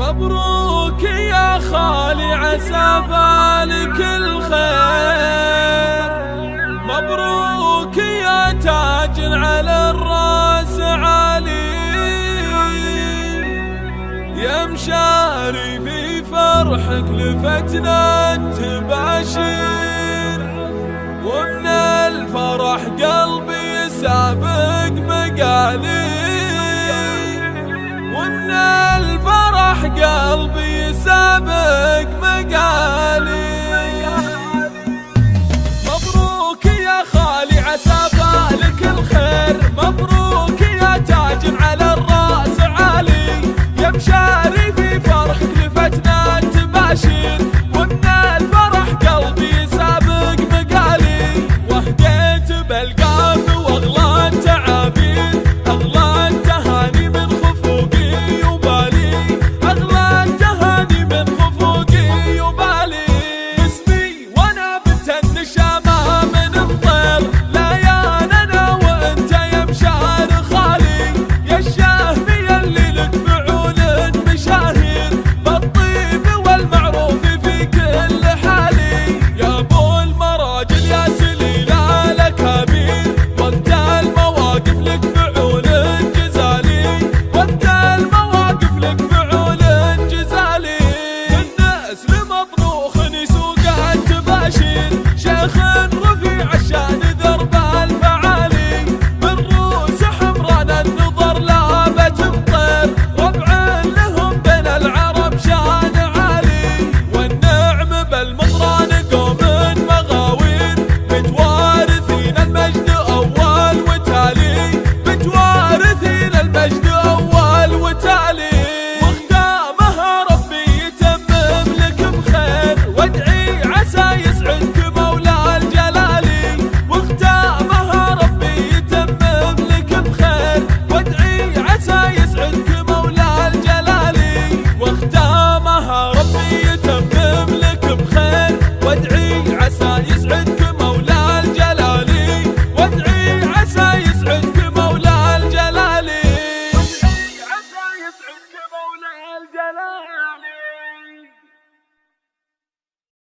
مبروك يا خالي عسى فالك الخير، مبروك يا تاج على الراس عالي، يا مشاري في فرحك لفتنا التباشير، ومن الفرح قلبي سابق مقالي، ومن الفرح قلبي سابق مقالي.